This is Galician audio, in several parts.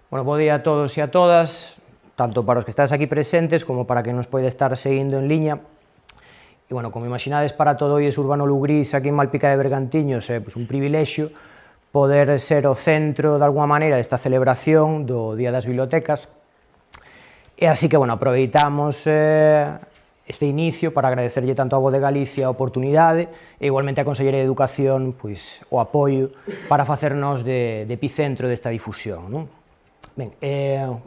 Bueno, bo día a todos e a todas, tanto para os que estáis aquí presentes como para que nos pode estar seguindo en liña. E, bueno, como imaginades, para todo o Urbano Lugrís aquí en Malpica de Bergantiños é un privilexio poder ser o centro, de alguma maneira, desta celebración do Día das Bibliotecas. E así que, bueno, aproveitamos este inicio para agradecerlle tanto ao Bo de Galicia a oportunidade e igualmente a Consellería de Educación o apoio para facernos de epicentro desta difusión, non? Ben,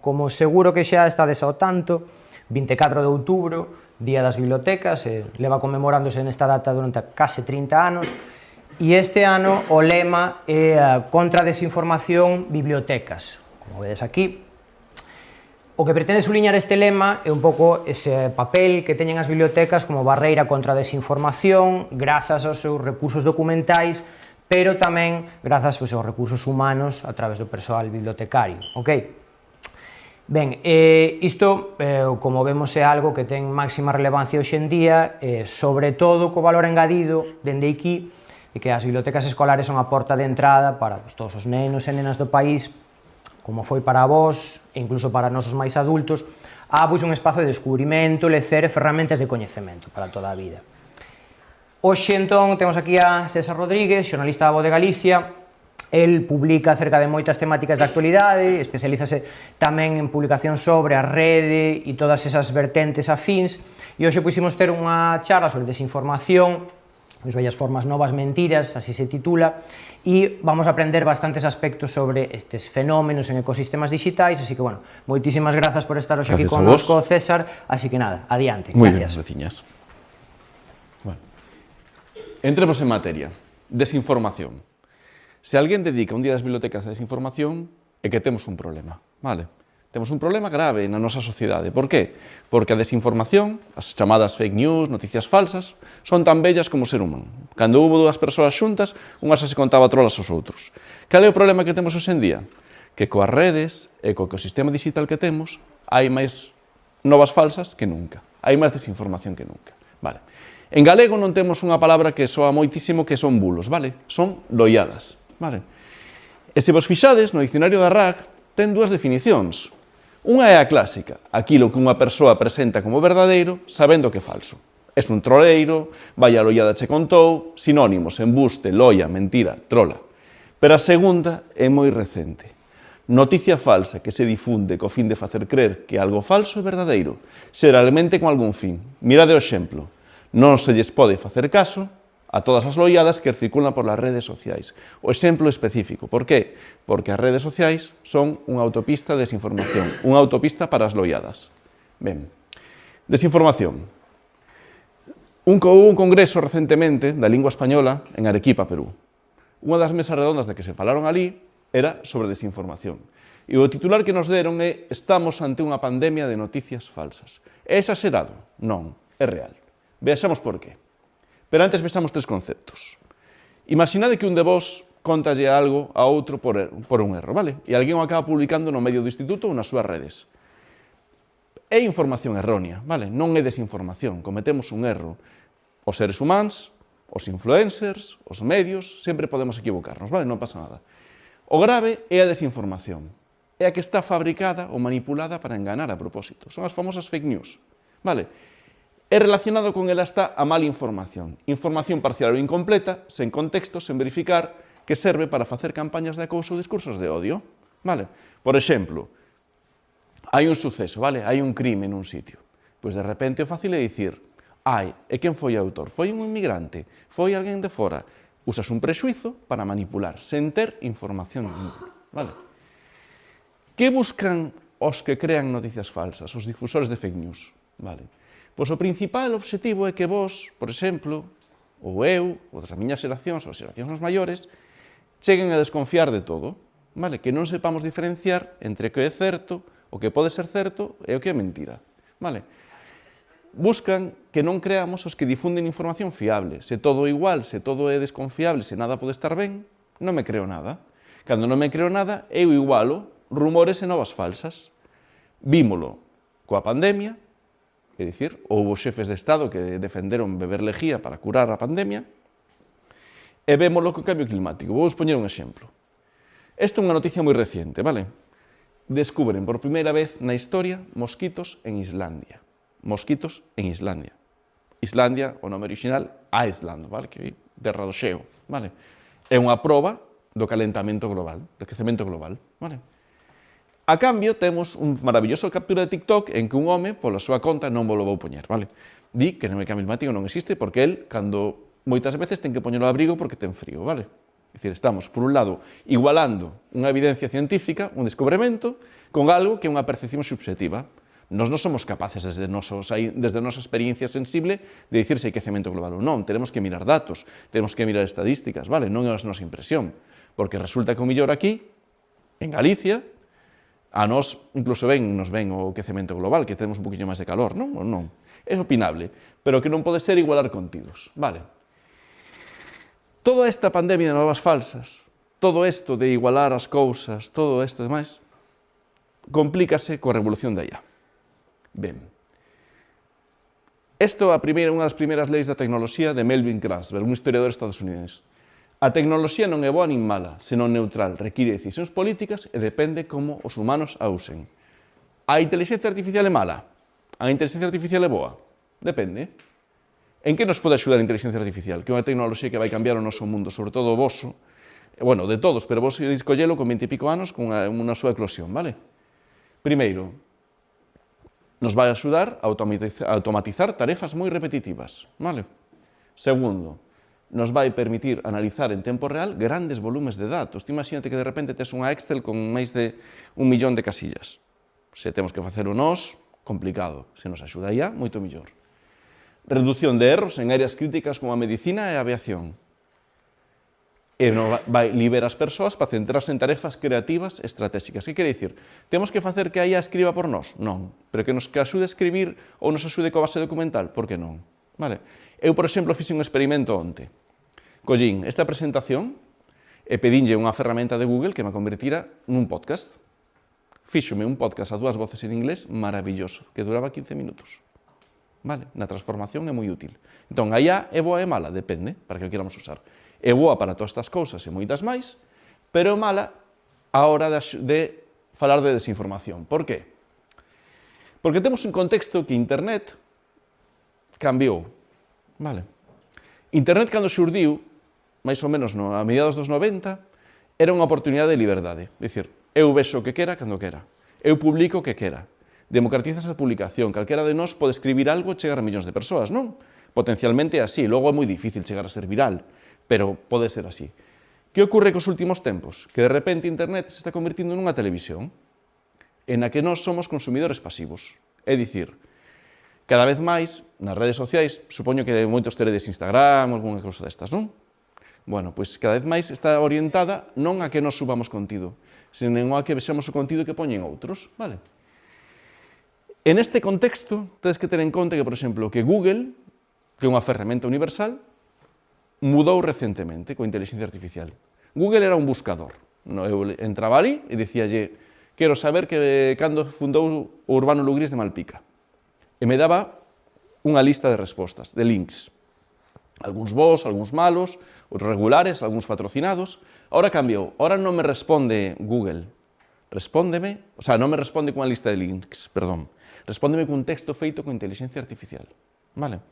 como seguro que xa estades ao tanto, 24 de outubro, Día das Bibliotecas, leva conmemorándose nesta data durante case 30 anos, e este ano o lema é contra a desinformación bibliotecas. Como vedes aquí, o que pretende subliñar este lema é un pouco ese papel que teñen as bibliotecas como barreira contra a desinformación, grazas aos seus recursos documentais, pero tamén grazas aos recursos humanos a través do persoal bibliotecario, ok? Ben, isto, como vemos, é algo que ten máxima relevancia hoxe en día, sobre todo co valor engadido dende aquí, de que as bibliotecas escolares son a porta de entrada para todos os nenos e nenas do país, como foi para vós, e incluso para nosos máis adultos, un espazo de descubrimento, lecer e ferramentas de coñecemento para toda a vida. Hoxe, entón, temos aquí a César Rodríguez, xornalista da Voz de Galicia. El publica acerca de moitas temáticas de actualidade, especialízase tamén en publicación sobre a rede e todas esas vertentes afíns, e hoxe puximos ter unha charla sobre desinformación, as vellas formas, novas mentiras, así se titula, e vamos a aprender bastantes aspectos sobre estes fenómenos en ecosistemas digitais, así que, bueno, moitísimas grazas por estar hoxe aquí connosco, César, así que nada, adiante. Moi ben, veciñas. Entremos en materia. Desinformación. Se alguén dedica un día das bibliotecas a desinformación, é que temos un problema, vale? Temos un problema grave na nosa sociedade. Por qué? Porque a desinformación, as chamadas fake news, noticias falsas, son tan bellas como o ser humano. Cando hubo dúas persoas xuntas, unha xa se contaba trolas aos outros. Cal é o problema que temos hoxe en día? Que coas redes e co ecosistema digital que temos, hai máis novas falsas que nunca. Hai máis desinformación que nunca. Vale. En galego non temos unha palabra que soa moitísimo que son bulos, vale? Son loiadas, vale? E se vos fixades, no dicionario da RAC, ten dúas definicións. Unha é a clásica, aquilo que unha persoa presenta como verdadeiro, sabendo que é falso. Es un troleiro, vaya loiada che contou, sinónimos, embuste, loia, mentira, trola. Pero a segunda é moi recente. Noticia falsa que se difunde co fin de facer crer que algo falso é verdadeiro, xeralmente con algún fin. Mirade o exemplo. Non se lles pode facer caso a todas as loiadas que circulan por las redes sociais. O exemplo específico. Por qué? Porque as redes sociais son unha autopista de desinformación, unha autopista para as loiadas. Ben, desinformación. Houve un congreso recentemente da lingua española en Arequipa, Perú. Unha das mesas redondas de que se falaron ali era sobre desinformación. E o titular que nos deron é "Estamos ante unha pandemia de noticias falsas". É exagerado? Non, é real. Vexamos por qué. Pero antes vexamos tres conceptos. Imaginade que un de vos contalle algo a outro por un erro, vale? E alguén o acaba publicando no medio do instituto ou nas súas redes. É información errónea, vale? Non é desinformación, cometemos un erro. Os seres humanos, os influencers, os medios, sempre podemos equivocarnos, vale? Non pasa nada. O grave é a desinformación. É a que está fabricada ou manipulada para enganar a propósito. Son as famosas fake news, vale? É relacionado con ela está a mala información. Información parcial ou incompleta, sen contexto, sen verificar, que serve para facer campañas de acoso ou discursos de odio. Vale? Por exemplo, hai un suceso, vale? Hai un crime nun sitio. Pois de repente o fácil é dicir, e quen foi o autor? Foi un inmigrante? Foi alguén de fora? Usas un prexuizo para manipular, sen ter información ninguna. Vale? Que buscan os que crean noticias falsas, os difusores de fake news? Vale? Pois o principal obxectivo é que vos, por exemplo, ou eu, ou das miñas xeracións, ou as xeracións máis maiores, cheguen a desconfiar de todo, vale? Que non sepamos diferenciar entre o que é certo, o que pode ser certo e o que é mentira, vale? Buscan que non creamos os que difunden información fiable. Se todo é igual, se todo é desconfiable, se nada pode estar ben, non me creo nada. Cando non me creo nada, eu igualo rumores e novas falsas. Vímolo coa pandemia, é dicir, houve xefes de Estado que defenderon beber lejía para curar a pandemia, e vémolo co cambio climático. Vou poñer un exemplo. Esta é unha noticia moi reciente, vale? descubren por primeira vez na historia mosquitos en Islandia. Mosquitos en Islandia. Islandia, o nome original, Iceland, vale? Que é terra do xeo, vale? É unha proba do calentamento global, do aquecemento global, vale? A cambio, temos un maravilloso captura de TikTok en que un home, pola súa conta, non vos lo vou poñer, vale? Di que o cambio climático non existe porque el, cando moitas veces, ten que poñelo ao abrigo porque ten frío, vale? É dicir, estamos, por un lado, igualando unha evidencia científica, un descubrimento, con algo que é unha percepción subjetiva. Nós non somos capaces, desde a nosa experiencia sensible, de dicir se hai quecemento global ou non. Tenemos que mirar datos, tenemos que mirar estadísticas, vale? Non é a nosa impresión. Porque resulta que o millor aquí, en Galicia, a nós incluso nos ven o quecemento global, que temos un poquinho máis de calor, non? Ou non? É opinable, pero que non pode ser igualar contidos, vale? Toda esta pandemia de novas falsas, todo isto de igualar as cousas, todo isto demais, complícase coa revolución da IA. Ben, isto é unha das primeiras leis da tecnoloxía de Melvin Kranzberg, un historiador estadounidense. A tecnoloxía non é boa nin mala, senón neutral, require decisións políticas e depende como os humanos a usen. A inteligencia artificial é mala? A inteligencia artificial é boa? Depende. En que nos pode axudar a inteligencia artificial? Que é unha tecnoloxía que vai cambiar o noso mundo, sobre todo o voso, bueno, de todos, pero vos escollelo con 20 e pico anos con unha súa eclosión, vale? Primeiro, nos vai axudar a automatizar tarefas moi repetitivas, vale? Segundo, nos vai permitir analizar en tempo real grandes volumes de datos. Ti imagínate que de repente tes unha Excel con máis de 1 millón de casillas. Se temos que facelo nós, complicado. Se nos axuda IA, moito mellor. Reducción de erros en áreas críticas como a medicina e a aviación. E libera as persoas para centrarse en tarefas creativas e estratégicas. Que quere dicir? Temos que facer que a IA escriba por nós? Non. Pero que nos axude a escribir ou nos axude coa base documental? Por que non? Vale? Eu, por exemplo, fixe un experimento onte. Collín esta presentación e pedinlle unha ferramenta de Google que me convertira nun podcast. Fíxome un podcast a 2 voces en inglés maravilloso, que duraba 15 minutos. Vale? Na transformación é moi útil. Entón, a IA é boa e mala, depende, para que o queramos usar. É boa para todas estas cousas e moitas máis, pero é mala a hora de falar de desinformación. Por qué? Porque temos un contexto que Internet cambiou. Vale. Internet, cando xurdiu, máis ou menos a mediados dos 90, era unha oportunidade de liberdade. É dicir, eu vexo o que quera cando quera. Eu publico o que quera. Democratizas a publicación. Calquera de nós pode escribir algo e chegar a millóns de persoas, non? Potencialmente é así. Logo é moi difícil chegar a ser viral, pero pode ser así. Que ocorre cos últimos tempos? Que de repente Internet se está convertindo nunha televisión en a que nós somos consumidores pasivos. É dicir, cada vez máis, nas redes sociais, supoño que moitos teredes Instagram ou alguna cousa destas, non? Bueno, pois cada vez máis está orientada non a que nos subamos contido, senón a que vexamos o contido que poñen outros, vale? En este contexto, tedes que ter en conta que, por exemplo, que Google, que é unha ferramenta universal, mudou recentemente coa inteligencia artificial. Google era un buscador. Eu entraba ali e dicíalle, quero saber que cando fundou o Urbano Lugrís de Malpica. E me daba unha lista de respostas, de links. Algúns bons, algúns malos, outros regulares, algúns patrocinados. Ahora cambiou. Ahora non me responde Google. Non me responde cunha lista de links, perdón. Respóndeme cun texto feito con inteligencia artificial. Vale?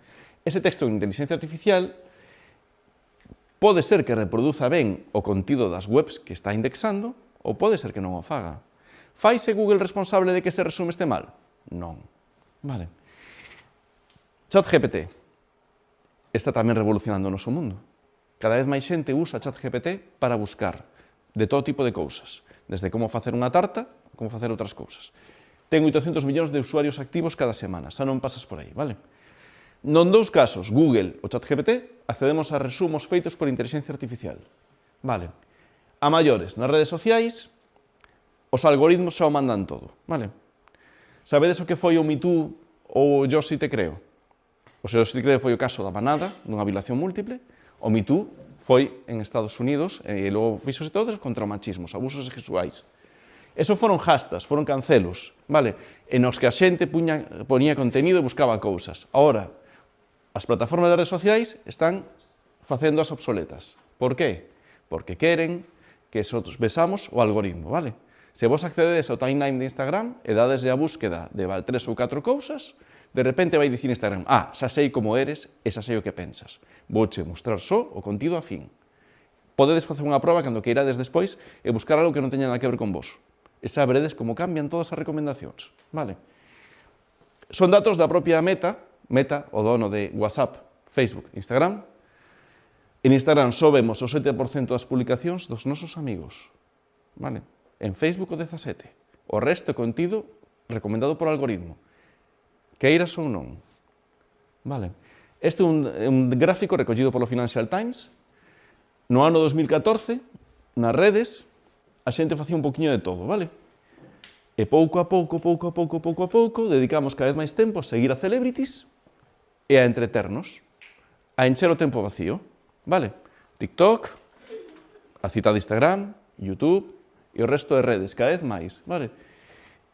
Ese texto con inteligencia artificial pode ser que reproduza ben o contido das webs que está indexando ou pode ser que non o faga. Faise Google responsable de que ese resume este mal? Non. Vale. ChatGPT está tamén revolucionando o noso mundo. Cada vez máis xente usa ChatGPT para buscar de todo tipo de cousas, desde como facer unha tarta, como facer outras cousas. Ten 800 millóns de usuarios activos cada semana, xa non pasas por aí, vale? Non dous casos, Google ou ChatGPT, accedemos a resumos feitos por inteligencia artificial. Vale. A maiores, nas redes sociais, os algoritmos xa o mandan todo, vale? Sabedes o que foi o Me Too ou Yo Si Te Creo? O Yo Si Te Creo foi o caso da manada, dunha violación múltiple. O Me Too foi en Estados Unidos e logo fixose todos contra o machismo, os abusos sexuais. Eso foron hashtags, foron cancelos, vale? En os que a xente poñía contenido e buscaba cousas. Ahora, as plataformas de redes sociais están facendo as obsoletas. Por qué? Porque queren que nosotros besamos o algoritmo, vale? Se vos accededes ao timeline de Instagram e dades a búsqueda de 3 ou 4 cousas, de repente vai dicir Instagram, xa sei como eres e xa sei o que pensas. Vouche mostrar só o contido a fin. Podedes facer unha proba cando queirades despois e buscar algo que non teña nada que ver con vos. E saberedes como cambian todas as recomendacións. Vale? Son datos da propia Meta, o dono de WhatsApp, Facebook, Instagram. En Instagram só vemos o 7% das publicacións dos nosos amigos. Vale? En Facebook o 17%. O resto é contido recomendado por algoritmo. Queiras ou non. Vale? Este é un gráfico recollido polo Financial Times. No ano 2014, nas redes, a xente facía un poquinho de todo, vale? E pouco a pouco, dedicamos cada vez máis tempo a seguir a celebrities e a entreternos, a encher o tempo vacío, vale? TikTok, a cita de Instagram, YouTube e o resto de redes, cada vez máis, vale?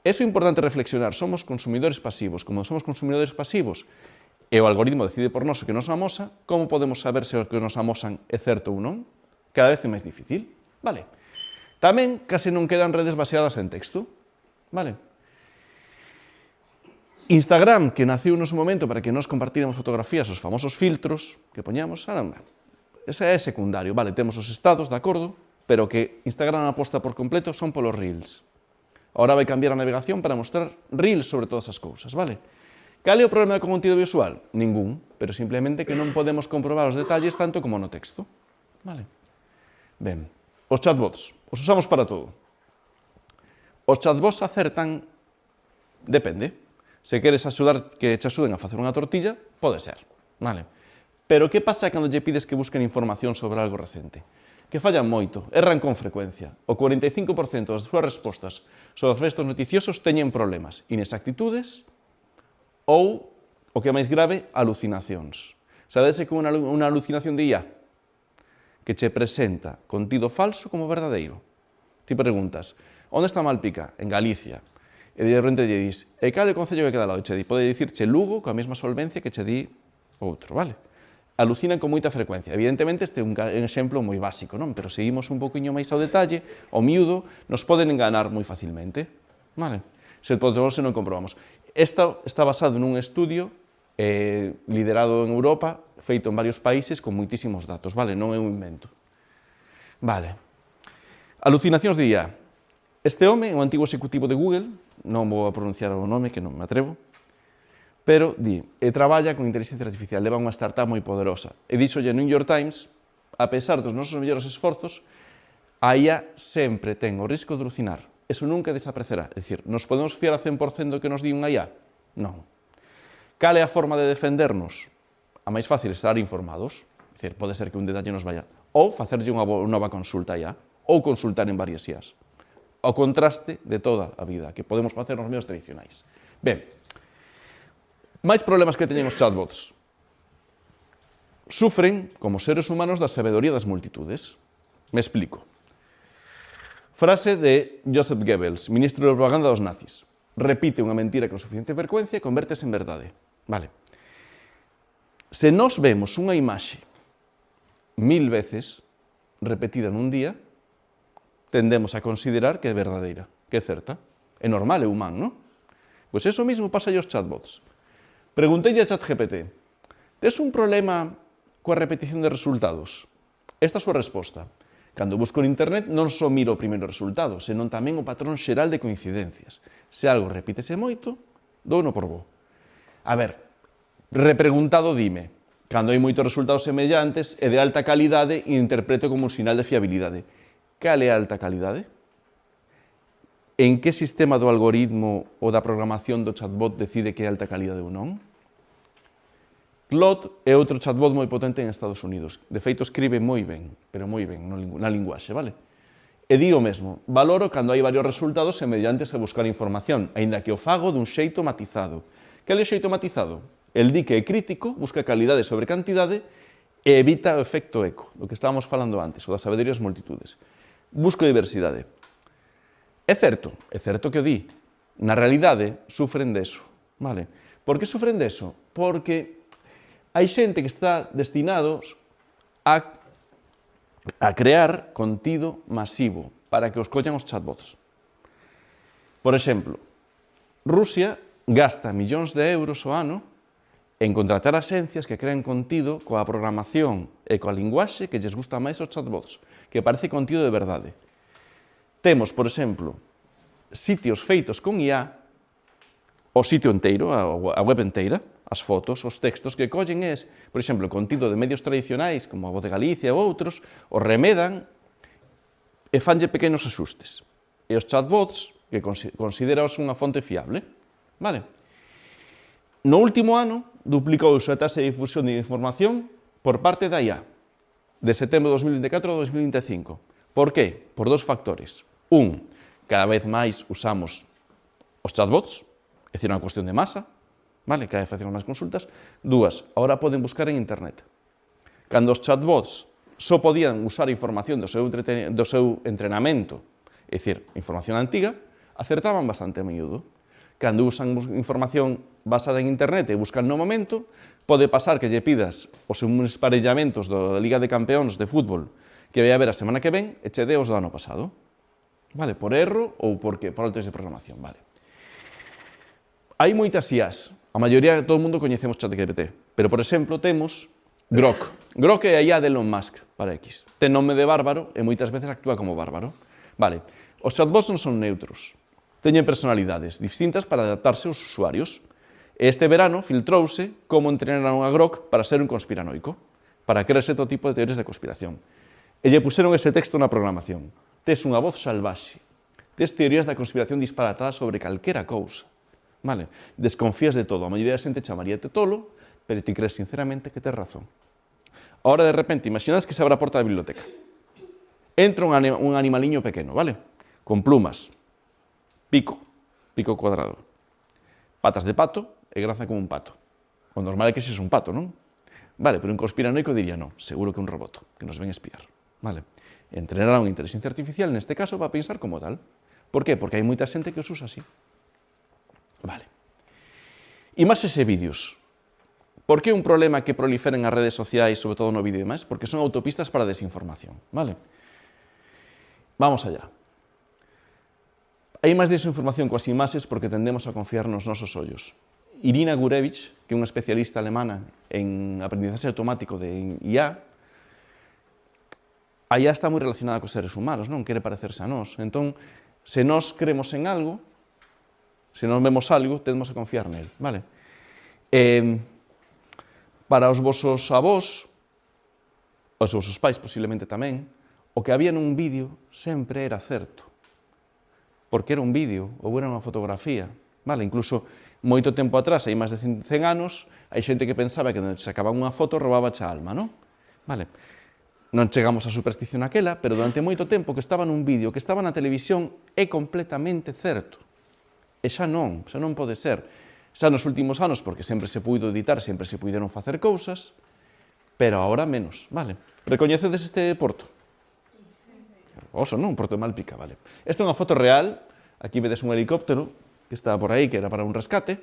Eso é importante reflexionar, somos consumidores pasivos, como somos consumidores pasivos e o algoritmo decide por nós o que nos amosa, como podemos saber se o que nos amosan é certo ou non? Cada vez é máis difícil, vale? Tamén case non quedan redes baseadas en texto, vale? Instagram, que naciu no seu momento para que nos compartíramos fotografías, os famosos filtros que poñamos, ese é secundario, vale, temos os estados, de acordo, pero que Instagram aposta por completo son polos Reels. Ahora vai cambiar a navegación para mostrar Reels sobre todas as cousas, vale? Cal é o problema con contido visual? Ningún, pero simplemente que non podemos comprobar os detalles tanto como no texto, vale? Ben, os chatbots, os usamos para todo. Os chatbots acertan, depende. Se queres que te axuden a facer unha tortilla, pode ser, vale? Pero que pasa cando lle pides que busquen información sobre algo recente? Que fallan moito, erran con frecuencia. O 45% das súas respostas sobre os festos noticiosos teñen problemas, inexactitudes ou, o que é máis grave, alucinacións. Sabese que unha alucinación de IA que che presenta contido falso como verdadeiro. Ti preguntas, onde está Malpica? En Galicia. E de repente lle dis, e cal é o concello que queda ao lado? Che di, pode dicirche Lugo coa mesma solvencia que che di outro, vale? Alucinan con moita frecuencia. Evidentemente, este é un exemplo moi básico, non? Pero seguimos un poquinho máis ao detalle, ao miúdo, nos poden enganar moi facilmente, vale? Se non comprobamos. Esta está basado nun estudio liderado en Europa, feito en varios países con moitísimos datos, vale? Non é un invento. Vale. Alucinacións de IA. Este home é un antigo executivo de Google, non vou a pronunciar o nome, que non me atrevo, pero di, traballa con inteligencia artificial, leva unha startup moi poderosa. E dixolle no New York Times, a pesar dos nosos mellores esforzos, a IA sempre ten o risco de alucinar. Eso nunca desaparecerá. É dicir, nos podemos fiar a 100% do que nos di unha IA? Non. Cal é a forma de defendernos? A máis fácil é estar informados. É dicir, pode ser que un detalle nos vaya. Ou facerlle unha nova consulta a IA, ou consultar en varias IAs. O contraste de toda a vida, que podemos facer nos medios tradicionais. Ben, máis problemas que teñen os chatbots. Sufren, como seres humanos, da sabedoría das multitudes. Me explico. Frase de Joseph Goebbels, ministro de propaganda dos nazis. Repite unha mentira con suficiente frecuencia e convértese en verdade. Vale. Se nós vemos unha imaxe 1000 veces repetida nun día, tendemos a considerar que é verdadeira, que é certa. É normal, é humano, non? Pois eso mesmo pasa aos chatbots. Preguntei a ChatGPT, tes un problema coa repetición de resultados? Esta é a súa resposta. Cando busco en internet non só miro o primeiro resultado, senón tamén o patrón xeral de coincidencias. Se algo repítese moito, douno por bo. A ver, repreguntado dime, cando hai moitos resultados semellantes e de alta calidade, interpreto como un sinal de fiabilidade. Cal é a alta calidade? En que sistema do algoritmo ou da programación do chatbot decide que é alta calidade ou non? Claude é outro chatbot moi potente en Estados Unidos. De feito, escribe moi ben, pero moi ben na linguaxe, vale? E di o mesmo, valoro cando hai varios resultados semellantes a buscar información, aínda que o fago dun xeito matizado. Cal é o xeito matizado? El di que é crítico, busca calidade sobre cantidade e evita o efecto eco, do que estábamos falando antes, o das sabedoría das multitudes. Busco diversidade. É certo que o di. Na realidade, sufren deso. Vale? Por que sufren deso? Porque hai xente que está destinados a crear contido masivo para que os collan os chatbots. Por exemplo, Rusia gasta millóns de euros ao ano en contratar axencias que crean contido coa programación e coa linguaxe que lles gusta máis aos chatbots, que parece contido de verdade. Temos, por exemplo, sitios feitos con IA, o sitio inteiro, a web inteira, as fotos, os textos que collen por exemplo, contido de medios tradicionais, como a Voz de Galicia ou outros, o remedan e fanlle pequenos axustes. E os chatbots, que consideraos unha fonte fiable, vale? No último ano, duplicouse a taxa de difusión de información por parte da IA, de setembro de 2024 a 2025. Por qué? Por dos factores. Un, cada vez máis usamos os chatbots, é dicir, unha cuestión de masa, vale? Cada vez facemos máis consultas. Dúas, agora poden buscar en internet. Cando os chatbots só podían usar información do seu entrenamento, é dicir, información antiga, acertaban bastante a miúdo. Cando usan información basada en internet e buscan no momento, pode pasar que lle pidas os uns parellamentos da Liga de Campeóns de fútbol que vai haber a semana que ven e che dé os do ano pasado. Vale? Por erro ou por altos de programación. Vale. Hai moitas IAs. A maioría, todo o mundo coñecemos ChatGPT. Pero, por exemplo, temos Grok. Grok é a IA de Elon Musk para X. Ten nome de bárbaro e moitas veces actúa como bárbaro. Vale. Os chatbots non son neutros. Teñen personalidades distintas para adaptarse aos usuarios. Este verano filtrouse como entrenaron a Grok para ser un conspiranoico, para creerse todo tipo de teorías de conspiración. E lle puseron ese texto na programación. Tes unha voz salvaxe. Tes teorías da conspiración disparatadas sobre calquera cousa. Vale? Desconfías de todo. A maioría da xente chamaríate tolo, pero ti crees sinceramente que tes razón. Ahora, de repente, imaginades que se abre a porta da biblioteca. Entra un animaliño pequeno, vale? Con plumas. Pico cuadrado, patas de pato e graza como un pato. O normal é que sexa un pato, non? Vale, pero un conspiranoico diría, non, seguro que é un robot, que nos ven espiar. Vale? Entrenar a unha inteligencia artificial, neste caso, para pensar como tal. Por qué? Porque hai moita xente que os usa así. Vale. Imaxes e vídeos. Por que un problema que proliferen as redes sociais, sobre todo no vídeo e máis? Porque son autopistas para a desinformación. Vale? Vamos allá. Hai máis desinformación coas imaxes porque tendemos a confiar nos nosos ollos. Irina Gurevich, que é unha especialista alemana en aprendizaxe automático de IA, a IA está moi relacionada cos seres humanos, non quere parecerse a nós. Entón, se nós creemos en algo, se nós vemos algo, tendemos a confiar nel. Vale? Para os vosos avós, os vosos pais posiblemente tamén, o que había nun vídeo sempre era certo. Porque era un vídeo ou era unha fotografía. Vale? Incluso moito tempo atrás, hai máis de 100 anos, hai xente que pensaba que onde se sacaba unha foto roubaba a alma, non? Vale? Non chegamos á superstición aquela, pero durante moito tempo que estaba nun vídeo, que estaba na televisión, é completamente certo. E xa non pode ser. Xa nos últimos anos, porque sempre se puido editar, sempre se puideron facer cousas, pero agora menos, vale? Recoñecedes este porto? Oso, non? Porto de Malpica, vale. Esta é unha foto real, aquí vedes un helicóptero que está por aí, que era para un rescate,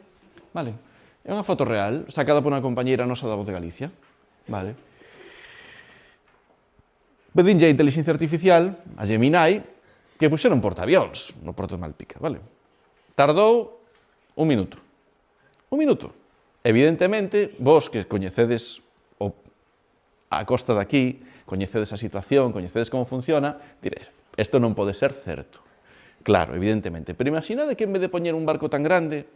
vale? É unha foto real, sacada por unha compañeira nosa da Voz de Galicia, vale? Pedinlle a inteligencia artificial, a Gemini, que puxeron portaavións no porto de Malpica, vale? Tardou un minuto. Un minuto. Evidentemente, vos que coñecedes a costa de aquí, coñecedes a situación, coñecedes como funciona, diréis, isto non pode ser certo. Claro, evidentemente. Pero imaginade que en vez de poñer un barco tan grande,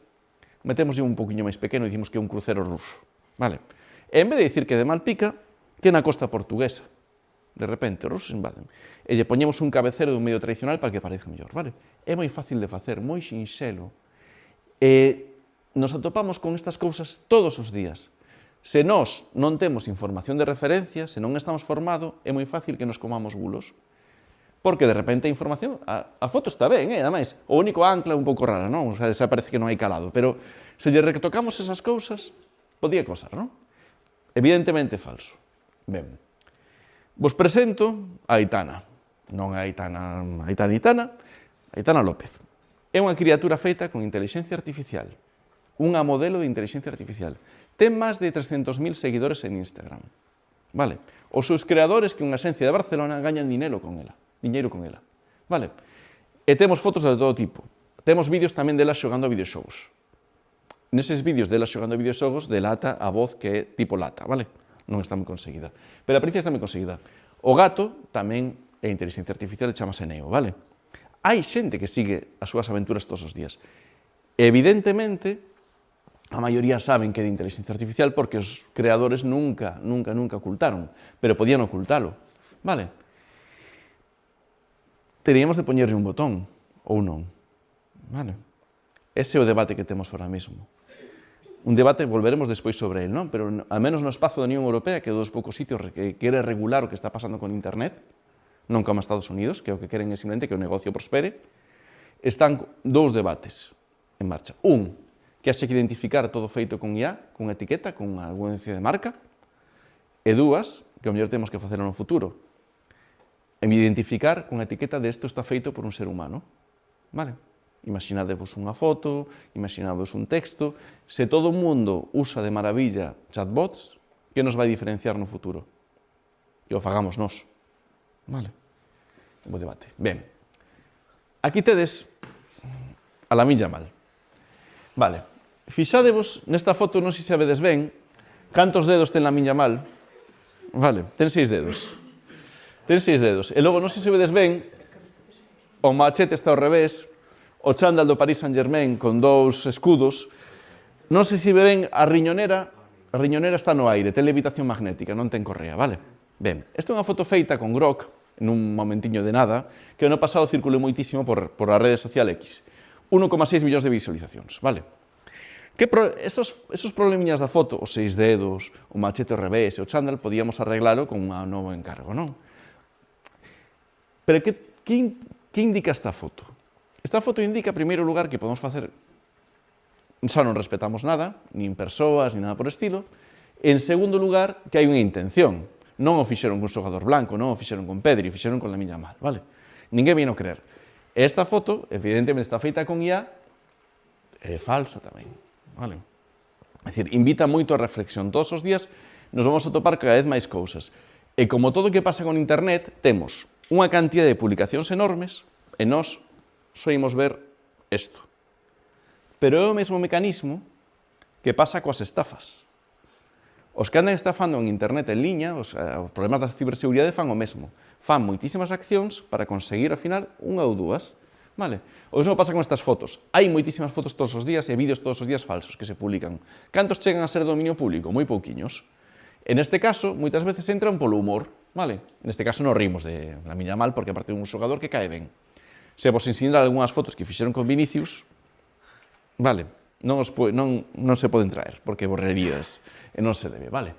metémoslle un poquinho máis pequeno e dicimos que é un crucero ruso. Vale? E en vez de dicir que é de Malpica, que é na costa portuguesa. De repente, os rusos invaden. E lle poñemos un cabecero dun medio tradicional para que parezca mellor. Vale? É moi fácil de facer, moi sinxelo. E nos atopamos con estas cousas todos os días. Se nós non temos información de referencia, se non estamos formados, é moi fácil que nos comamos bulos. Porque de repente a información, a foto está ben, ademais, o único ancla é un pouco rara, non? O sea, parece que non hai calado, pero se lle retocamos esas cousas, podía cosar, non? Evidentemente falso. Ben, vos presento a Aitana, non a Aitana López. É unha criatura feita con inteligencia artificial, unha modelo de inteligencia artificial. Ten máis de 300.000 seguidores en Instagram. Vale? Os seus creadores, que unha axencia de Barcelona, gañan diñeiro con ela. Vale? E temos fotos de todo tipo. Temos vídeos tamén delas xogando a videoxogos. Neses vídeos delas xogando a videoxogos delata a voz que é tipo lata, vale? Non está moi conseguida. Pero a apariencia está moi conseguida. O gato tamén é inteligencia artificial e chamase Neo, vale? Hai xente que sigue as súas aventuras todos os días. Evidentemente, a maioría saben que é de inteligencia artificial porque os creadores nunca ocultaron, pero podían ocultalo, vale? Teríamos de poñerlle un botón, ou non, vale? Ese é o debate que temos ahora mesmo. Un debate, volveremos despois sobre el, non? Pero al menos no espazo da Unión Europea, que é dos poucos sitios que quere regular o que está pasando con Internet, non como Estados Unidos, que o que queren é simplemente que o negocio prospere, están dous debates en marcha. Un, que haxe que identificar todo feito con IA, con etiqueta, con alguna de marca, e dúas, que o mellor temos que facer no futuro, en identificar con etiqueta de isto está feito por un ser humano, vale? Imaginadevos unha foto, imaginadevos un texto, se todo o mundo usa de maravilla chatbots, que nos vai diferenciar no futuro? Que o fagamos nós. Vale. Un bo debate. Ben. Aquí tedes a Lamine Yamal. Vale. Fixadevos nesta foto, non sei se vedes ben, cantos dedos ten Lamine Yamal. Vale, ten 6 dedos. Ten 6 dedos. E logo, non sei se vedes ben, o machete está ao revés, o chándal do Paris Saint-Germain con 2 escudos. Non sei se ven a riñonera está no aire, ten levitación magnética, non ten correa, vale? Ben, esta é unha foto feita con Grok, en un momentiño de nada, que ano pasado circulou moitísimo por a rede social X. 1,6 millóns de visualizacións, vale? Esos problemiñas da foto, os 6 dedos, o machete ao revés e o chándal, podíamos arreglalo con un novo encargo, non? Pero que indica esta foto? Esta foto indica, en primeiro lugar, que podemos facer, xa non respetamos nada, nin persoas, nin nada por estilo. En segundo lugar, que hai unha intención. Non o fixeron con xogador blanco, non o fixeron con Pedri, o fixeron con Lamine Yamal, vale? Ninguén vino creer. Esta foto, evidentemente, está feita con IA, é falsa tamén, vale? É dicir, invita moito a reflexión. Todos os días nos vamos a topar cada vez máis cousas. E como todo o que pasa con internet, temos unha cantidad de publicacións enormes e nós só imos ver isto. Pero é o mesmo mecanismo que pasa coas estafas. Os que andan estafando en internet en liña, os problemas da ciberseguridade fan o mesmo. Fan moitísimas accións para conseguir, ao final, unha ou dúas. Vale? O mesmo pasa con estas fotos. Hai moitísimas fotos todos os días e vídeos todos os días falsos que se publican. Cantos chegan a ser dominio público? Moi pouquiños. En este caso, moitas veces entran polo humor. Vale? Neste caso non rimos de Lamine Yamal porque aparte de un xogador que cae ben. Se vos ensinar algunhas fotos que fixeron con Vinicius, vale, non se poden traer, porque borrerías e non se debe, vale?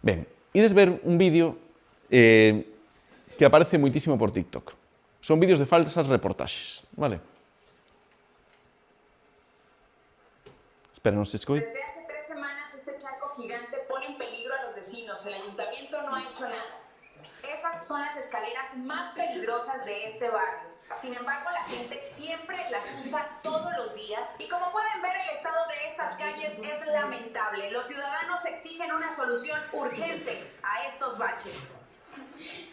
Ben, ides ver un vídeo que aparece moitísimo por TikTok. Son vídeos de falsas reportaxes, vale? Espera, non se escoite. Desde hace 3 semanas este charco gigante pone en peligro a los vecinos. El ayuntamiento no ha hecho nada. Esas son las escaleras más peligrosas de este barrio. Sin embargo, la gente siempre las usa todos los días y como pueden ver, el estado de estas calles es lamentable. Los ciudadanos exigen una solución urgente a estos baches.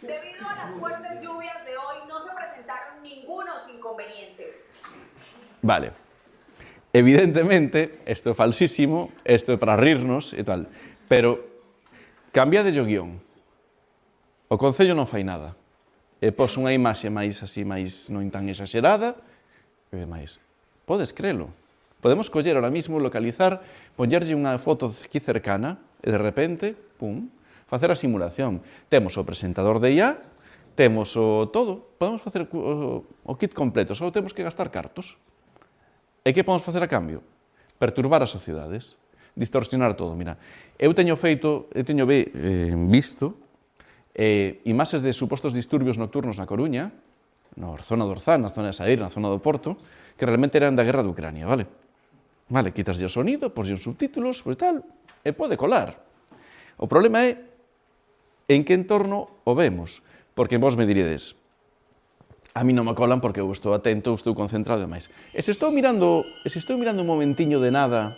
Debido a las fuertes lluvias de hoy, no se presentaron ningunos inconvenientes. Vale. Evidentemente, isto é falsísimo, isto é para rirnos e tal, pero cambia de guión. O Concello non fai nada. E pos unha imaxe máis así, máis non tan exagerada, e demais. Podes crelo. Podemos coller ahora mismo, localizar, poñerlle unha foto aquí cercana, e de repente, pum, facer a simulación. Temos o presentador de IA, temos o todo, podemos facer o kit completo, só temos que gastar cartos. E que podemos facer a cambio? Perturbar as sociedades, distorsionar todo. Mira, eu teño visto imaxes de supostos disturbios nocturnos na Coruña, na zona do Orzán, na zona de Saír, na zona do Porto, que realmente eran da guerra de Ucrania, vale? Vale, quitaslle o sonido, poslle os subtítulos, pois tal, e pode colar. O problema é en que entorno o vemos, porque vos me diredes, a mí non me colan porque eu estou atento, eu estou concentrado e máis. E se estou mirando un momentiño de nada,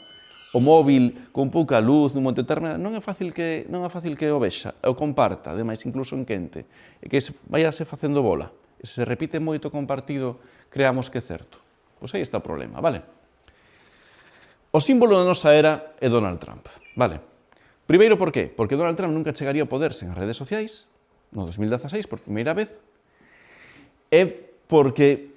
o móvil con pouca luz, nun momento determinado, non é fácil que o vexa, o comparta, ademais incluso en quente, e que vayase facendo bola. E se se repite moito compartido, creamos que é certo. Pois aí está o problema, vale? O símbolo da nosa era é Donald Trump, vale? Primeiro, por qué? Porque Donald Trump nunca chegaría a poderse en redes sociais, no 2016, por primeira vez, e porque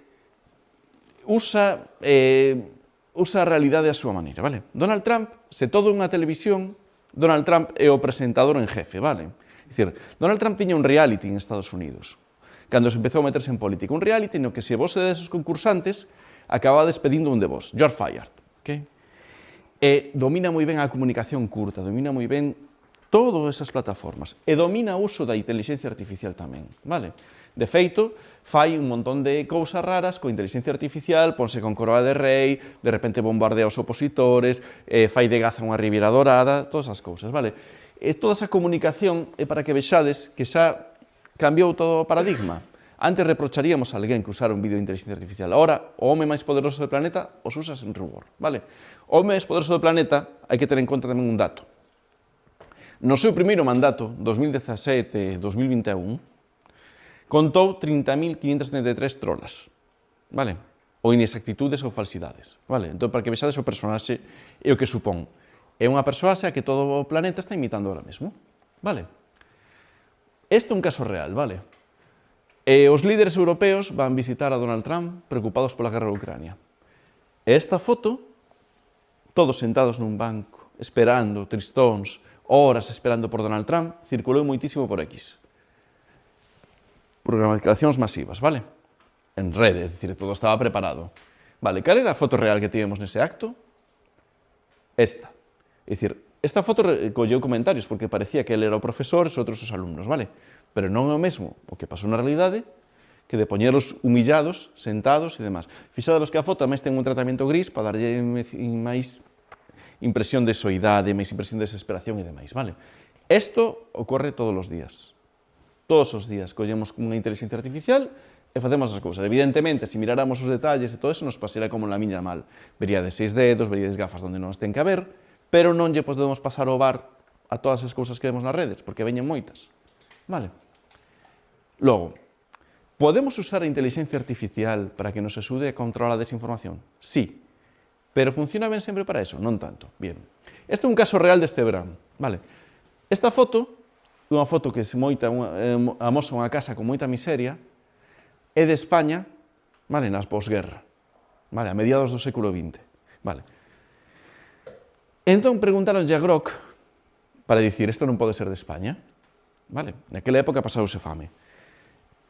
usa a realidade a súa maneira, vale? Donald Trump, se todo unha televisión, Donald Trump é o presentador en jefe, vale? É dicir, Donald Trump tiña un reality en Estados Unidos, cando se empezou a meterse en política, un reality no que se vos edes os concursantes, acababa despedindo un de vos, you're fired, ok? E domina moi ben a comunicación curta, domina moi ben todas esas plataformas, e domina o uso da inteligencia artificial tamén, vale? De feito, fai un montón de cousas raras coa inteligencia artificial, ponse con coroa de rei, de repente bombardea os opositores, fai de Gaza unha ribeira dorada, todas as cousas, vale? E toda esa comunicación é para que vexades que xa cambiou todo o paradigma. Antes reprocharíamos a alguén que usara un vídeo de inteligencia artificial. Ahora, o home máis poderoso do planeta os usa sen rubor, vale? O home máis poderoso do planeta hai que ter en conta tamén un dato. No seu primeiro mandato, 2017-2021, contou 30.573 trolas, vale? Ou inexactitudes ou falsidades, vale? Entón, para que vexades o personaxe e o que supón. É unha persoaxe a que todo o planeta está imitando ahora mesmo, vale? Este é un caso real, vale? E os líderes europeos van visitar a Donald Trump preocupados pola guerra de Ucrania. E esta foto, todos sentados nun banco, esperando, tristóns, horas esperando por Donald Trump, circulou moitísimo por X. Programacións masivas, vale? En redes, é dicir, todo estaba preparado. Vale, cal era a foto real que tivemos nese acto? Esta. É dicir, esta foto recolleu comentarios porque parecía que ele era o profesor e os outros os alumnos, vale? Pero non é o mesmo o que pasou na realidade que de poñeros humillados, sentados e demás. Fixadevos que a foto máis ten un tratamento gris para darlle máis impresión de soidade, máis impresión de desesperación e demais, vale? Isto ocorre todos os días. Todos os días collemos unha inteligencia artificial e facemos as cousas. Evidentemente, se miráramos os detalles e todo eso, nos pasará como na miña mal. Veríades 6 dedos, veríades gafas onde non as ten que haber, pero non lle podemos pasar o bar a todas as cousas que vemos nas redes, porque veñen moitas. Vale? Logo, podemos usar a inteligencia artificial para que nos axude a controlar a desinformación? Sí, pero funciona ben sempre para eso? Non tanto. Bien. Este é un caso real deste verán. Vale? Esta foto, unha foto que amosa unha casa con moita miseria, é de España, vale, nas posguerra, vale, a mediados do século XX. Vale. Entón preguntaronlle a Grok para dicir, isto non pode ser de España. Vale? Naquela época pasarouse fame.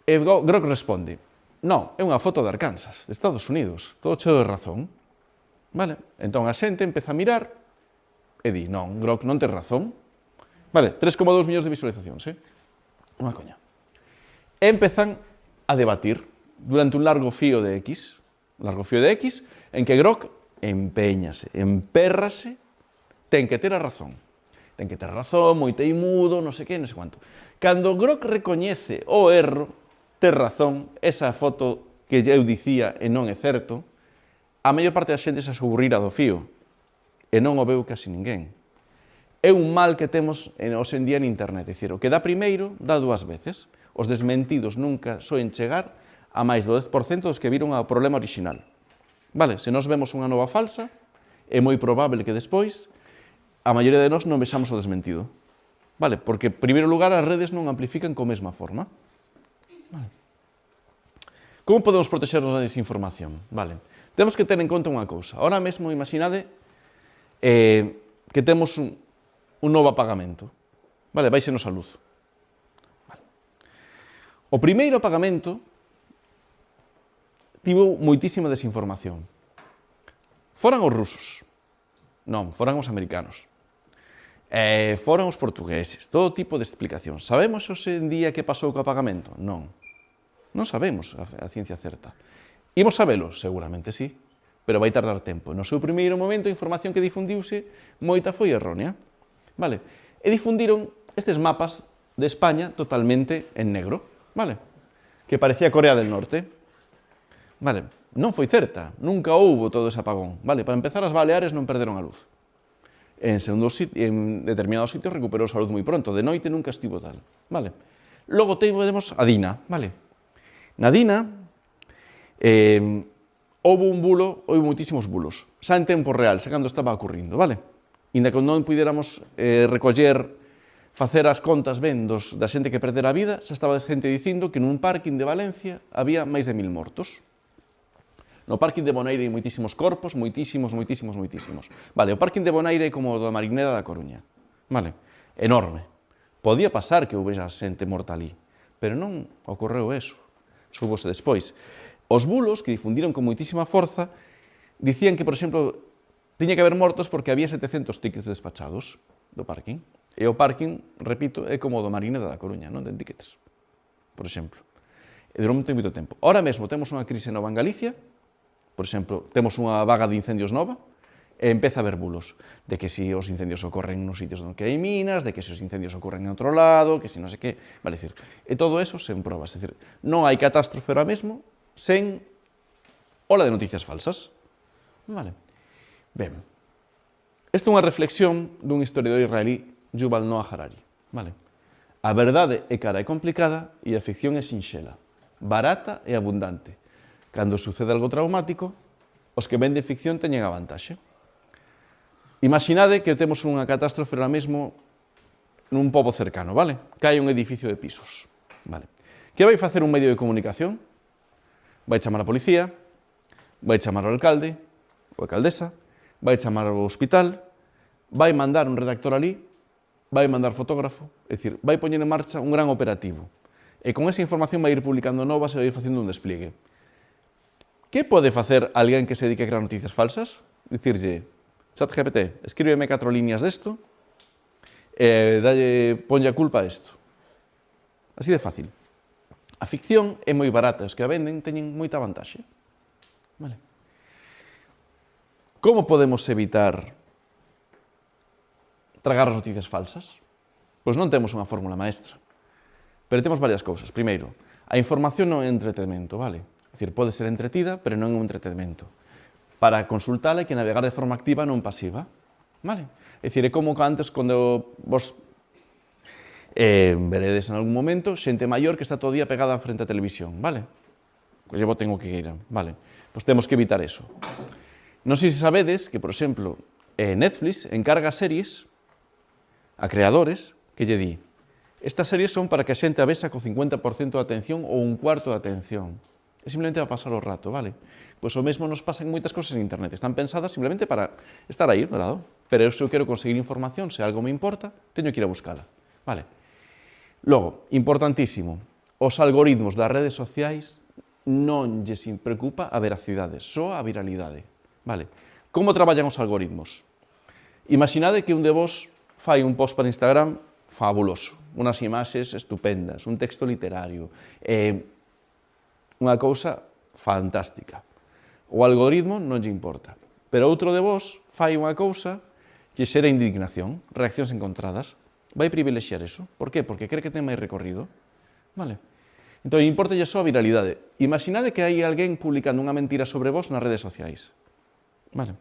E Grok responde, non, é unha foto de Arkansas, de Estados Unidos, todo cheo de razón. Vale? Entón a xente empeza a mirar e di, non, Grok non ten razón. Vale, 3,2 millóns de visualizacións, unha coña. E empezan a debatir durante un largo fío de X, en que Grok empeñase, empérrase, ten que ter a razón. Ten que ter razón, moi teimudo, non sei que, non sei quanto. Cando Grok recoñece o erro, ter razón, esa foto que eu dicía e non é certo, a maior parte da xente se aburrira do fío e non o veu casi ninguén. É un mal que temos hoxe en día en internet, é dicir, o que dá primeiro, dá dúas veces. Os desmentidos nunca soen chegar a máis do 10% dos que viron ao problema orixinal. Vale, se nós vemos unha nova falsa, é moi probable que despois a maioría de nós non vexamos o desmentido. Vale, porque, en primeiro lugar, as redes non amplifican coa mesma forma. Vale. Como podemos protegernos da desinformación? Vale. Temos que ter en conta unha cousa. Ahora mesmo, imaginade que temos un novo apagamento. Vale, baixenos a luz. Vale. O primeiro apagamento tivo moitísima desinformación. Foran os rusos. Non, foran os americanos. Foran os portugueses. Todo tipo de explicacións. Sabemos hoxe en día que pasou co apagamento? Non. Non sabemos a ciencia certa. Imos sabelo? Seguramente sí, pero vai tardar tempo. No seu primeiro momento, a información que difundiuse, moita foi errónea. Vale? E difundiron estes mapas de España totalmente en negro, vale? Que parecía Corea del Norte. Vale? Non foi certa, nunca houbo todo ese apagón. Vale? Para empezar, as Baleares non perderon a luz. En determinados sitios recuperou a luz moi pronto, de noite nunca estivo tal. Vale? Logo temos a Dina, vale? Na Dina, houve un bulo, houve moitísimos bulos, xa en tempo real, xa cando estaba ocurrindo, vale? Inda que non puidéramos recoller, facer as contas ben da xente que perdera a vida, xa estaba xente dicindo que nun parking de Valencia había máis de 1000 mortos. No parking de Bonaire hai moitísimos corpos, moitísimos. Vale, o parking de Bonaire é como o da Marineda da Coruña, vale? Enorme. Podía pasar que houbera xente morta ali, pero non ocorreu eso, soubose despois. Os bulos, que difundiron con moitísima forza, dicían que, por exemplo, tiña que haber mortos porque había 700 tickets despachados do parking. E o parking, repito, é como o do Marineda da Coruña, non ten tickets, por exemplo. E durou moito tempo. Ahora mesmo temos unha crise nova en Galicia, por exemplo, temos unha vaga de incendios nova, e empeza a haber bulos de que si os incendios ocorren nos sitios onde hai minas, de que si os incendios ocorren en outro lado, que si non sei que, vale dicir, e todo eso sen probas, é dicir, non hai catástrofe ahora mesmo sen ola de noticias falsas. Vale. Ben, esta é unha reflexión dun historiador israelí, Yuval Noah Harari, vale? A verdade é cara e complicada e a ficción é sinxela, barata e abundante. Cando sucede algo traumático, os que venden ficción teñen a vantaxe. Imaginade que temos unha catástrofe ahora mesmo nun pobo cercano, vale? Cae un edificio de pisos, vale? Que vai facer un medio de comunicación? Vai chamar a policía, vai chamar ao alcalde, ou alcaldesa, vai chamar ao hospital, vai mandar un redactor ali, vai mandar fotógrafo, é dicir, vai poñer en marcha un gran operativo. E con esa información vai ir publicando novas e vai ir facendo un despliegue. Que pode facer alguén que se dedique a crear noticias falsas? Dicirlle, ChatGPT, escríbeme 4 líneas desto e ponlle a culpa a isto. Así de fácil. A ficción é moi barata, os que a venden teñen moita vantaxe. Vale. Como podemos evitar tragar as noticias falsas? Pois non temos unha fórmula maestra, pero temos varias cousas. Primeiro, a información non é entretenimento, vale? É dicir, pode ser entretida, pero non é un entretenimento. Para consultala hai que navegar de forma activa, non pasiva, vale? É dicir, é como antes, cando vos veredes en algún momento, xente maior que está todo o día pegada frente á televisión, vale? Pois llevo tengo que ir, vale? Pois temos que evitar eso. Non sei se sabedes que, por exemplo, Netflix encarga series a creadores que lle di estas series son para que a xente a vexa co 50% de atención ou un cuarto de atención. É simplemente para pasar o rato, vale? Pois o mesmo nos pasa en moitas cosas en internet. Están pensadas simplemente para estar aí, verdade? Pero se eu quero conseguir información, se algo me importa, teño que ir a buscala, vale? Logo, importantísimo, os algoritmos das redes sociais non lles preocupa a veracidade, só a viralidade, vale? Como traballan os algoritmos? Imaginade que un de vos fai un post para Instagram fabuloso, unhas imaxes estupendas, un texto literario, unha cousa fantástica. O algoritmo non lle importa, pero outro de vos fai unha cousa que xera indignación, reaccións encontradas, vai privilexiar eso. Por qué? Porque cree que ten máis recorrido. Vale? Entón, importa só a viralidade. Imaginade que hai alguén publicando unha mentira sobre vos nas redes sociais. Vale?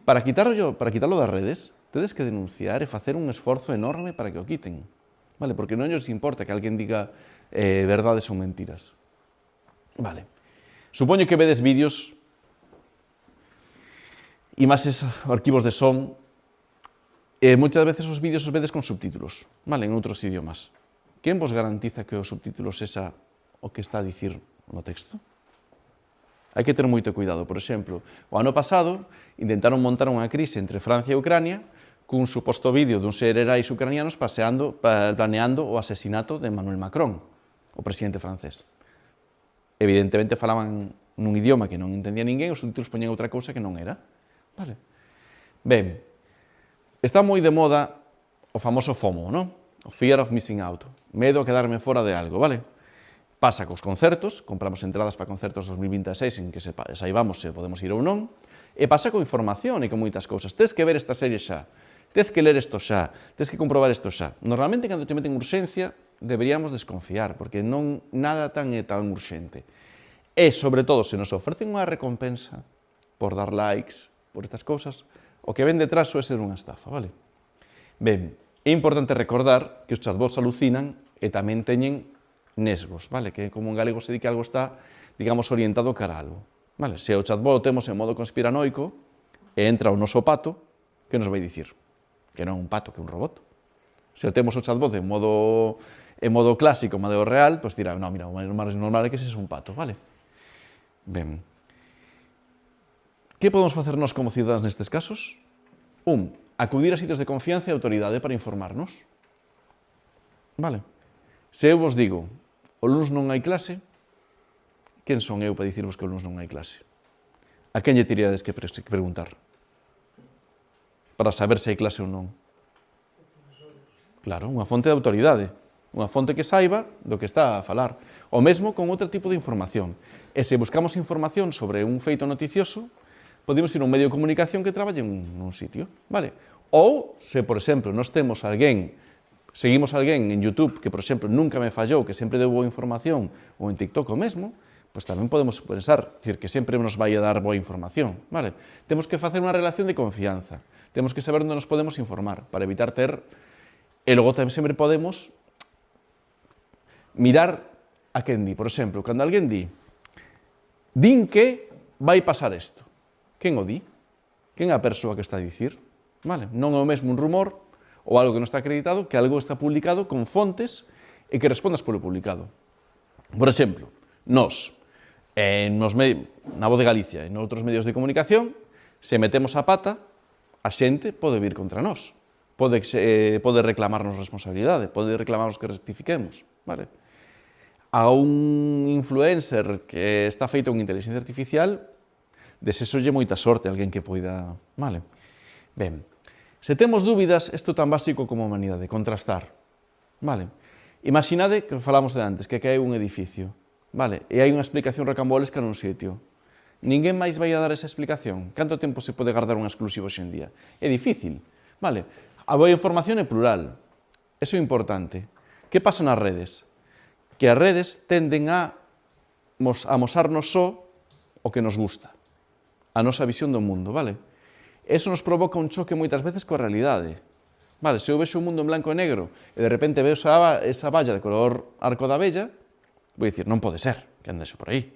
Para quitalo das redes, tedes que denunciar e facer un esforzo enorme para que o quiten. Vale? Porque non lles importa que alguén diga verdades ou mentiras. Vale. Supoño que vedes vídeos, imaxes, arquivos de son, e moitas veces os vídeos os vedes con subtítulos, vale, en outros idiomas. Quen vos garantiza que os subtítulos esa o que está a dicir no texto? Hai que ter moito cuidado. Por exemplo, o ano pasado intentaron montar unha crise entre Francia e Ucrania cun suposto vídeo dun xerais ucranianos planeando o asesinato de Emmanuel Macron, o presidente francés. Evidentemente falaban nun idioma que non entendía ninguén, os subtítulos poñían outra cousa que non era. Vale. Ben, está moi de moda o famoso FOMO, non? O Fear of Missing Out, medo a quedarme fora de algo, vale? Pasa cos concertos, compramos entradas para concertos 2026 en que saibamos se podemos ir ou non, e pasa con información e con moitas cousas. Tes que ver esta serie xa, tes que ler isto xa, tes que comprobar isto xa. Normalmente, cando te meten urxencia, deberíamos desconfiar, porque non nada tan é tan urxente. E, sobre todo, se nos ofrecen unha recompensa por dar likes, por estas cousas, o que ven detrás é ser unha estafa, vale? Ben, é importante recordar que os chatbots alucinan e tamén teñen nesgos, vale? Que como en galego se di que algo está, digamos, orientado cara a algo, Vale? Se o chatbot o temos en modo conspiranoico e entra o noso pato, que nos vai dicir? Que non é un pato, que é un robot. Se o temos o chatbot en modo clásico, en modo real, pois dirá, non, mira, o máis normal é que ese é un pato, vale? Ben. Que podemos facer nós como cidadáns nestes casos? Acudir a sitios de confianza e autoridade para informarnos. Vale? Se eu vos digo, o luns non hai clase, quen son eu para dicirvos que o luns non hai clase? A quen lle teríades que preguntar? Para saber se hai clase ou non. Claro, unha fonte de autoridade. Unha fonte que saiba do que está a falar. O mesmo con outro tipo de información. E se buscamos información sobre un feito noticioso, podemos ir a un medio de comunicación que traballe nun sitio, vale? Ou, se, por exemplo, nós temos alguén, seguimos alguén en YouTube que, por exemplo, nunca me fallou, que sempre deu boa información, ou en TikTok o mesmo, pois tamén podemos pensar, dicir, que sempre nos vai a dar boa información, vale? Temos que facer unha relación de confianza, temos que saber onde nos podemos informar, para evitar ter... E logo tamén sempre podemos mirar a quen di. Por exemplo, cando alguén di, din que vai pasar isto. Quen o di? Quen é a persoa que está a dicir? Vale? Non é o mesmo un rumor ou algo que non está acreditado que algo está publicado con fontes e que respondas polo publicado. Por exemplo, nós, na Voz de Galicia e noutros medios de comunicación, se metemos a pata, a xente pode vir contra nós. Pode reclamarnos responsabilidade, pode reclamarnos que rectifiquemos. Vale? A un influencer que está feito con inteligencia artificial, desesolle moita sorte a alguén que poida... Vale? Ben, se temos dúbidas, isto tan básico como a humanidade, contrastar. Vale? Imaginade que falamos de antes, que caeu un edificio. Vale? E hai unha explicación rocambolesca nun sitio. Ninguén máis vai a dar esa explicación. Canto tempo se pode guardar unha exclusiva hoxe en día? É difícil. Vale? A boa información é plural. Eso é importante. Que pasa nas redes? Que as redes tenden a amosarnos só o que nos gusta. A nosa visión do mundo, vale? Eso nos provoca un choque moitas veces coa realidade. Vale, se eu vexo un mundo en blanco e negro e de repente veo esa valla de color arco da abella, vou dicir, non pode ser que ande eso por aí.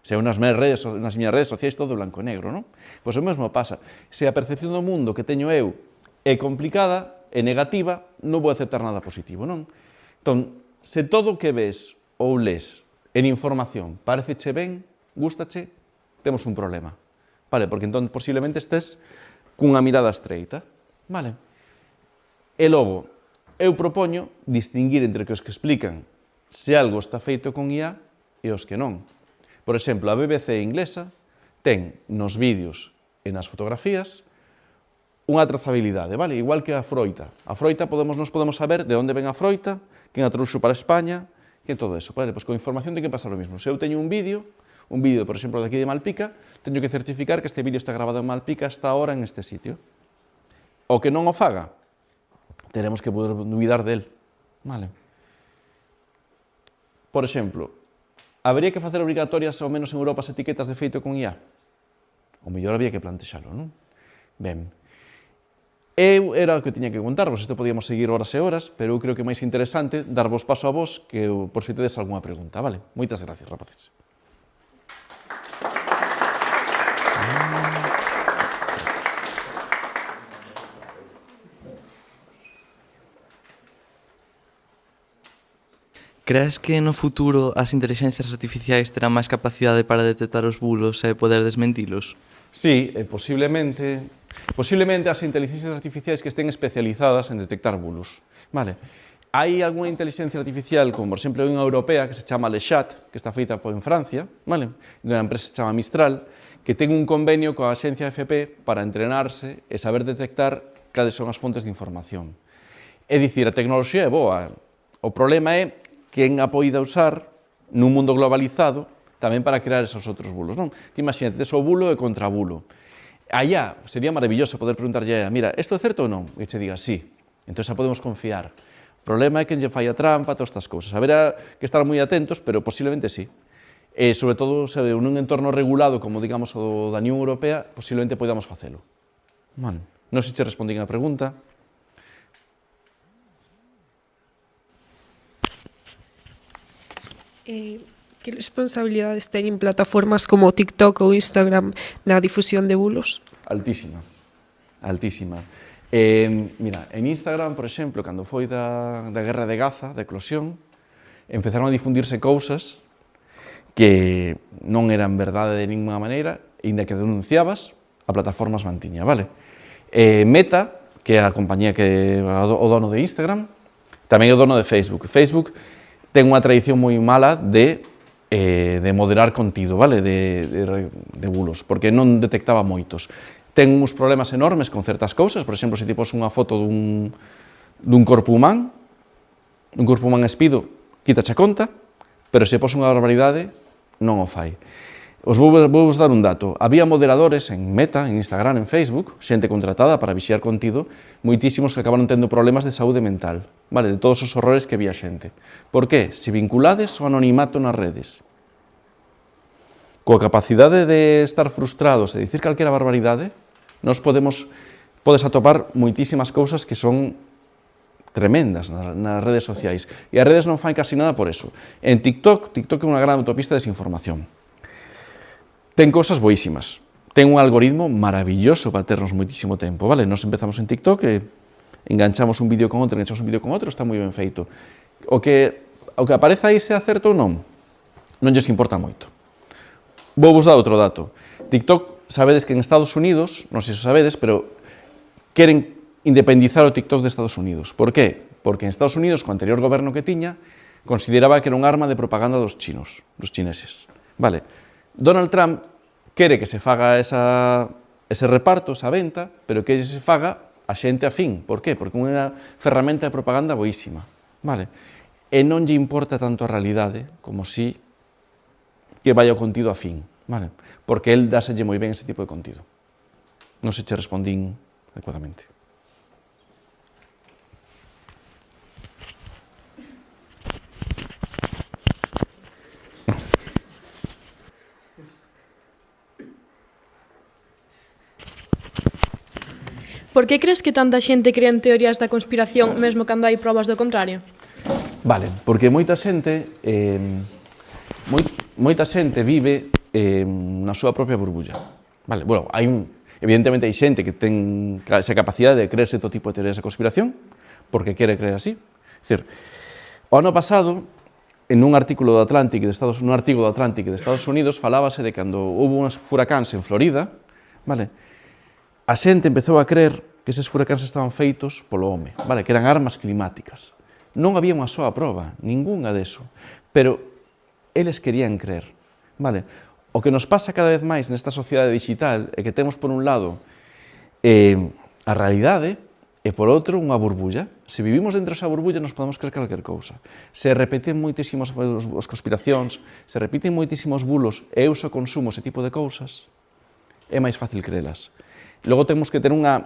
Se nas miñas redes sociais todo blanco e negro, non? Pois o mesmo pasa. Se a percepción do mundo que teño eu é complicada, é negativa, non vou aceptar nada positivo, non? Entón, se todo o que ves ou les en información pareceche ben, gústache, temos un problema. Vale? Porque entón posiblemente estés cunha mirada estreita. Vale? E logo, eu propoño distinguir entre os que explican se algo está feito con IA e os que non. Por exemplo, a BBC inglesa ten nos vídeos e nas fotografías unha trazabilidade, vale? Igual que a froita. A froita nos podemos saber de onde ven a froita, quen a trouxo para España, que todo eso. Vale? Pois con información ten que pasar o mesmo. Se eu teño un vídeo, por exemplo, de aquí de Malpica, teño que certificar que este vídeo está grabado en Malpica hasta ahora en este sitio. O que non o faga, teremos que poder dubidar del. Vale? Por exemplo, habría que facer obrigatorias ao menos en Europa as etiquetas de feito con IA? O mellor había que plantexalo, non? Ben, era o que tiña que contarvos, isto podíamos seguir horas e horas, pero eu creo que é máis interesante darvos paso a vos que por se tedes algunha pregunta, vale? Moitas gracias, rapaces. Crees que no futuro as inteligencias artificiais terán máis capacidade para detectar os bulos e poder desmentilos? Sí, posiblemente as inteligencias artificiais que estén especializadas en detectar bulos. Vale. Hai algunha inteligencia artificial, como por exemplo unha europea, que se chama Lechat, que está feita en Francia, vale? De unha empresa que se chama Mistral, que ten un convenio coa axencia FP para entrenarse e saber detectar cales son as fontes de información. É dicir, a tecnoloxía é boa. O problema é quen a poida usar nun mundo globalizado tamén para crear esos outros bulos, non? Ti imagínate, tes o bulo e contrabulo. Allá sería maravilloso poder preguntarlle a ella, mira, isto é certo ou non? E che diga, sí. Entón xa podemos confiar. O problema é que lle fai a trampa, todas estas cousas. Haberá que estar moi atentos, pero posiblemente sí. E, sobre todo, se nun entorno regulado, como digamos o da Unión Europea, posiblemente podamos facelo. Vale. Non sei se che respondín a pregunta. Que responsabilidades teñen plataformas como TikTok ou Instagram na difusión de bulos? Altísima, altísima. Mira, en Instagram, por exemplo, cando foi da guerra de Gaza, da eclosión, empezaron a difundirse cousas que non eran verdade de ninguna maneira, inda que denunciabas, a plataforma as mantiña, vale? Meta, que é a compañía que o dono de Instagram, tamén é o dono de Facebook. Facebook ten unha tradición moi mala de moderar contido, vale? De bulos, porque non detectaba moitos. Ten uns problemas enormes con certas cousas, por exemplo, se ti pos unha foto dun corpo humán espido, quítache a conta, pero se pos unha barbaridade, non o fai. Os vou dar un dato. Había moderadores en Meta, en Instagram, en Facebook, xente contratada para vixiar contido, moitísimos que acabaron tendo problemas de saúde mental, vale? De todos os horrores que había xente. Por qué? Se vinculades ao anonimato nas redes, coa capacidade de estar frustrados e dicir calquera barbaridade, podes atopar moitísimas cousas que son tremendas nas redes sociais. E as redes non fan casi nada por eso. En TikTok é unha gran autopista de desinformación. Ten cousas boísimas. Ten un algoritmo maravilloso para ternos moitísimo tempo, vale? Nos empezamos en TikTok e enganchamos un vídeo con outro, está moi ben feito. O que aparece aí se acerta ou non lles importa moito. Vou vos dar outro dato. TikTok, sabedes que en Estados Unidos, non sei se sabedes, pero queren independizar o TikTok de Estados Unidos. Por qué? Porque en Estados Unidos, co anterior goberno que tiña, consideraba que era un arma de propaganda dos chineses. Vale. Donald Trump quere que se faga ese reparto, esa venta, pero que se faga a xente afín. Por qué? Porque é unha ferramenta de propaganda boísima. Vale. E non lle importa tanto a realidade como si que vai ao contido afín. Vale. Porque el dáselle moi ben ese tipo de contido. Non sei se che respondín adecuadamente. Por que crees que tanta xente crea en teorías da conspiración mesmo cando hai probas do contrario? Vale, porque moita xente vive na súa propia burbulla. Vale, bueno, evidentemente hai xente que ten esa capacidade de creerse todo tipo de teorías de conspiración porque quere creer así. É dicir, o ano pasado, en un artigo do Atlantic de Estados Unidos, falábase de cando houve uns furacáns en Florida, vale? A xente empezou a creer que eses furacáns estaban feitos polo home, vale? Que eran armas climáticas. Non había unha soa proba, ningunha deso, pero eles querían creer, vale? O que nos pasa cada vez máis nesta sociedade digital é que temos por un lado a realidade e por outro unha burbulla. Se vivimos dentro desa burbulla nos podemos creer calquer cousa. Se repiten moitísimos as conspiracións, se repiten moitísimos bulos e eu só consumo ese tipo de cousas, é máis fácil creelas. Logo temos que ter a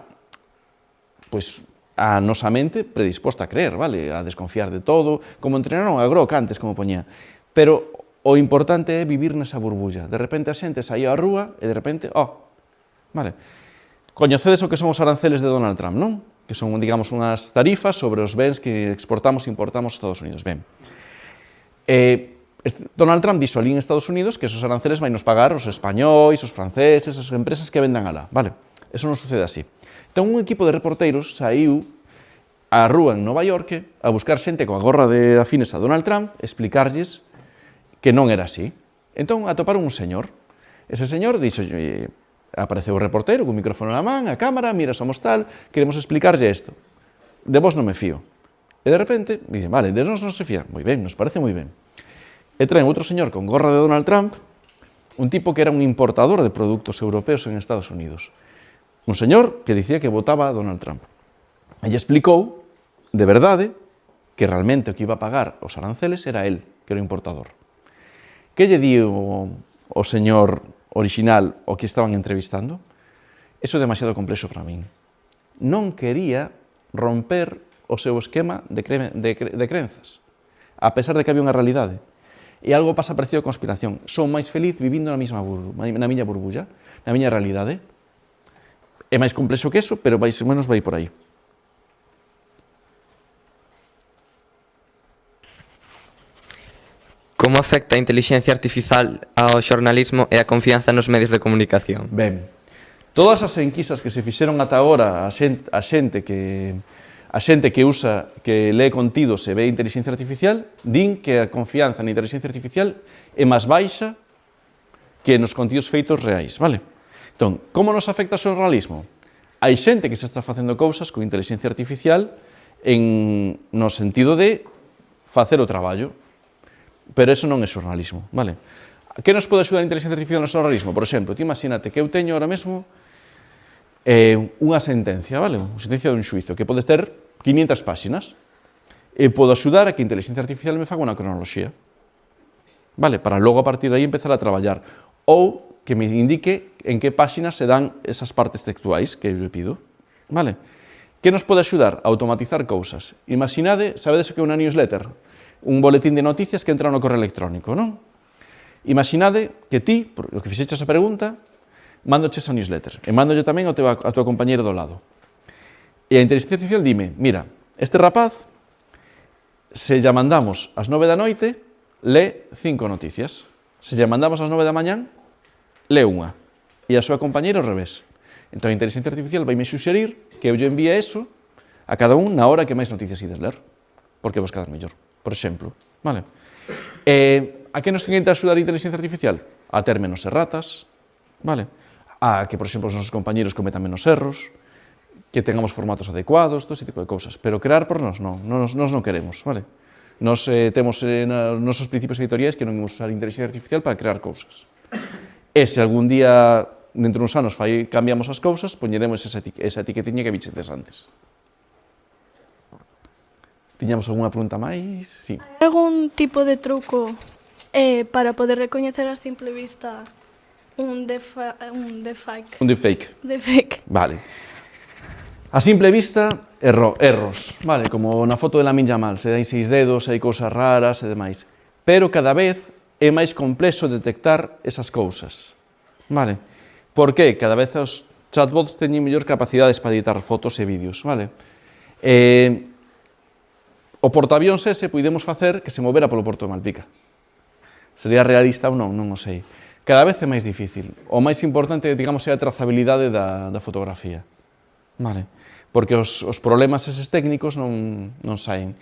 nosa mente predisposta a creer, vale? A desconfiar de todo, como entrenaron a Grok antes, como poñía. Pero o importante é vivir nesa burbulla. De repente a xente saía á rúa e de repente, vale. Coñecedes o que son os aranceles de Donald Trump, non? Que son, digamos, unhas tarifas sobre os bens que exportamos e importamos a Estados Unidos. Ben. Donald Trump dixo ali en Estados Unidos que esos aranceles vai nos pagar os españois, os franceses, as empresas que vendan alá, vale? Eso non sucede así. Entón, un equipo de reporteiros saiu á rúa en Nova York a buscar xente coa gorra de afines a Donald Trump e explicarlles que non era así. Entón, atoparon un señor. Ese señor dixo, apareceu o reporteiro con o micrófono na man, a cámara, mira, somos tal, queremos explicarlle isto. De vos non me fío. E de repente, dicen, vale, de nós non se fía. Moi ben, nos parece moi ben. E traen outro señor con gorra de Donald Trump, un tipo que era un importador de produtos europeos en Estados Unidos. Un señor que dicía que votaba a Donald Trump. E lle explicou, de verdade, que realmente o que iba a pagar os aranceles era él, que era o importador. Que lle di o señor original o que estaban entrevistando? Eso é demasiado complexo para min. Non quería romper o seu esquema de crenzas, a pesar de que había unha realidade. E algo pasa parecido a conspiración. Son máis feliz vivindo na miña burbulla, na miña realidade. É máis complexo que eso, pero máis ou menos vai por aí. Como como afecta a inteligencia artificial ao xornalismo e a confianza nos medios de comunicación? Ben, todas as enquisas que se fixeron ata agora a xente que usa, que lee contidos e ve inteligencia artificial, din que a confianza na inteligencia artificial é máis baixa que nos contidos feitos reais, vale? Entón, como nos afecta o xornalismo? Hai xente que se está facendo cousas con inteligencia artificial no sentido de facer o traballo, pero eso non é xornalismo, vale? Que nos pode axudar a inteligencia artificial no xornalismo? Por exemplo, ti imagínate que eu teño ahora mesmo unha sentencia, vale? Unha sentencia dun xuizo que pode ter 500 páxinas e podo axudar a que a inteligencia artificial me faga unha cronoloxía, vale? Para logo a partir de aí empezar a traballar, ou que me indique en que páxinas se dan esas partes textuais que eu lle pido, vale? Que nos pode axudar? A automatizar cousas. Imaginade, sabedes o que é unha newsletter? Un boletín de noticias que entra no correo electrónico, non? Imaginade que ti, por o que fixeches a pregunta, mándoche esa newsletter e mándolle tamén a tua compañera do lado. E a inteligencia artificial dime, mira, este rapaz, se lle mandamos ás 9 da noite, lee 5 noticias. Se lle mandamos ás 9 da mañán, lee unha. E a súa compañera ao revés. Entón a inteligencia artificial vai me suxerir que eu lle envíe eso a cada un na hora que máis noticias ides ler, porque vos quedar mellor, por exemplo, vale? A que nos ten que axudar a inteligencia artificial? A ter menos erratas, vale? A que, por exemplo, os nosos compañeros cometan menos erros, que tengamos formatos adecuados, todo ese tipo de cousas. Pero crear por nós non queremos, vale? Nos temos nos nosos principios editoriais que non imos usar a inteligencia artificial para crear cousas. E se algún día, dentro uns anos, cambiamos as cousas, poñeremos esa etiquetiña que vichedes antes. Tiñamos algunha pregunta máis? Sí. Hai algún tipo de truco para poder recoñecer a simple vista un deepfake? Un deepfake. Vale. A simple vista, erros, vale? Como na foto de Lamine Yamal, se hai 6 dedos, hai cousas raras e demais. Pero cada vez é máis complexo detectar esas cousas, vale? Porque cada vez os chatbots teñen mellor capacidades para editar fotos e vídeos, vale? O portaavións ese puidemos facer que se movera polo porto de Malpica. Sería realista ou non? Non o sei. Cada vez é máis difícil. O máis importante, digamos, é a trazabilidade da fotografía, vale? Porque os problemas eses técnicos non saen.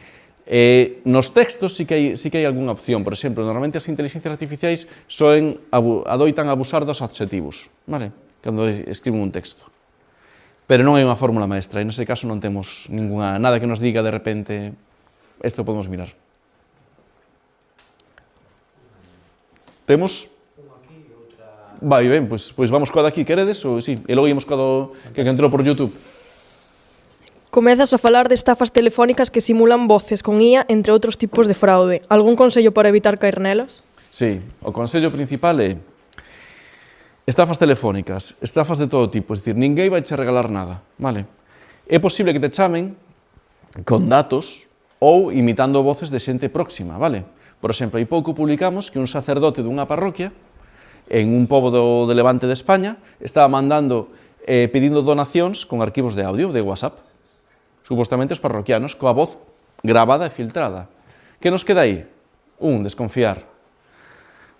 Nos textos sí que hai algunha opción. Por exemplo, normalmente as inteligencias artificiais adoitan abusar dos adxetivos, vale? Cando escriben un texto. Pero non hai unha fórmula maestra, e nese caso non temos nada que nos diga de repente isto podemos mirar. Temos? Vai ben, pois vamos coa daqui, queredes? E logo íamos coa que entrou por YouTube. Comezas a falar de estafas telefónicas que simulan voces con IA, entre outros tipos de fraude. Algún consello para evitar caer nelas? Sí, o consello principal é estafas telefónicas, estafas de todo tipo, é dicir, ninguén vai che regalar nada, vale? É posible que te chamen con datos ou imitando voces de xente próxima, vale? Por exemplo, hai pouco publicamos que un sacerdote dunha parroquia en un pobo de Levante de España estaba mandando, pedindo donacións con arquivos de audio de WhatsApp, supostamente os parroquianos, coa voz grabada e filtrada. Que nos queda aí? 1, desconfiar.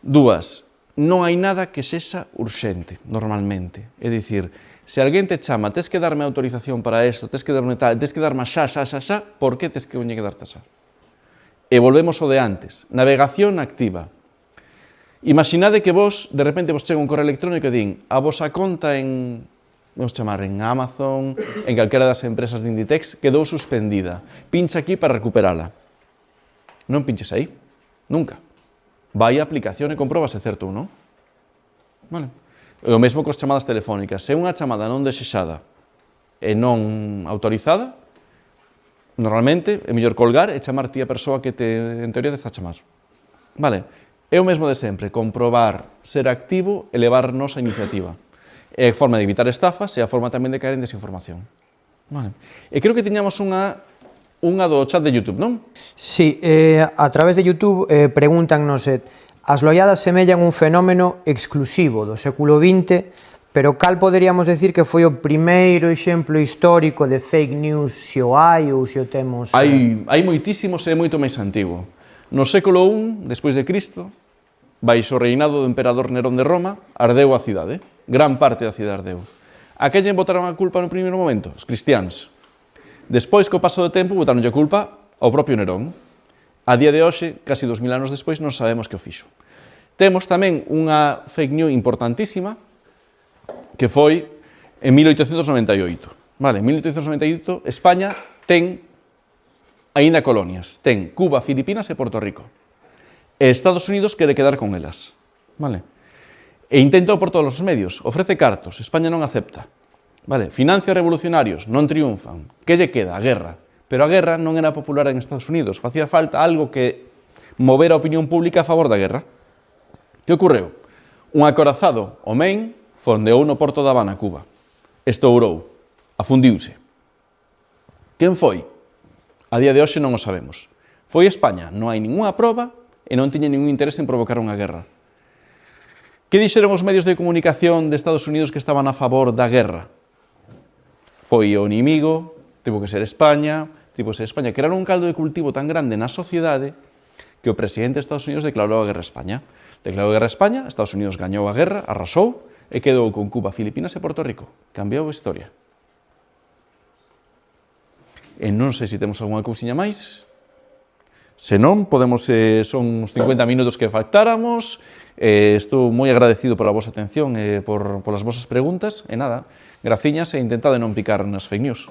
2, non hai nada que sexa urxente, normalmente. É dicir, se alguén te chama, tes que darme autorización para isto, tes que darme tal, tes que darme xa, por que tes que darte xa? E volvemos ao de antes. Navegación activa. Imaginade que vos, de repente, vos chega un correo electrónico e din a vosa conta en Amazon, en calquera das empresas de Inditex, quedou suspendida. Pincha aquí para recuperala. Non pinches aí, nunca. Vai a aplicación e comproba se certo ou non. Vale. E o mesmo cos chamadas telefónicas. Se unha chamada non desexada e non autorizada, normalmente é mellor colgar e chamar ti a persoa que en teoría te está a chamar. Vale. É o mesmo de sempre, comprobar, ser activo e levarnos a iniciativa. É a forma de evitar estafas e a forma tamén de caer en desinformación. Vale. E creo que tiñamos unha do chat de YouTube, non? Sí, a través de YouTube pregúntanos as loiadas semellan un fenómeno exclusivo do século XX, pero cal poderíamos decir que foi o primeiro exemplo histórico de fake news, se o hai ou se o temos... Hai moitísimos e é moito máis antigo. No século I, despois de Cristo, baixo o reinado do emperador Nerón de Roma, ardeu a cidade. Gran parte da cidade ardeu. A que lle botaron a culpa no primeiro momento? Os cristiáns. Despois, co paso do tempo, botaron a culpa ao propio Nerón. A día de hoxe, casi 2000 anos despois, non sabemos que o fixo. Temos tamén unha fake news importantísima, que foi en 1898. Vale, en 1898, España ten aínda colonias. Ten Cuba, Filipinas e Porto Rico. E Estados Unidos quere quedar con elas. Vale? E intentou por todos os medios. Ofrece cartos. España non acepta. Vale? Financia revolucionarios. Non triunfan. Que lle queda? A guerra. Pero a guerra non era popular en Estados Unidos. Facía falta algo que mover a opinión pública a favor da guerra. Que ocorreu? Un acorazado, o Maine, fondeou no porto da Habana, Cuba. Estourou. Afundiuse. Quen foi? A día de hoxe non o sabemos. Foi España, non hai ninguna proba e non tiña ningún interese en provocar unha guerra. Que dixeron os medios de comunicación de Estados Unidos que estaban a favor da guerra? Foi o inimigo, tivo que ser España, crearon un caldo de cultivo tan grande na sociedade que o presidente de Estados Unidos declarou a guerra a España. Declarou a guerra a España, Estados Unidos gañou a guerra, arrasou e quedou con Cuba, Filipinas e Porto Rico. Cambiou a historia. E non sei se temos algunha cousiña máis. Se non, podemos, son uns 50 minutos que faltáramos. Estou moi agradecido pola vosa atención e polas vosas preguntas. E nada, graciñas e intentade non picar nas fake news.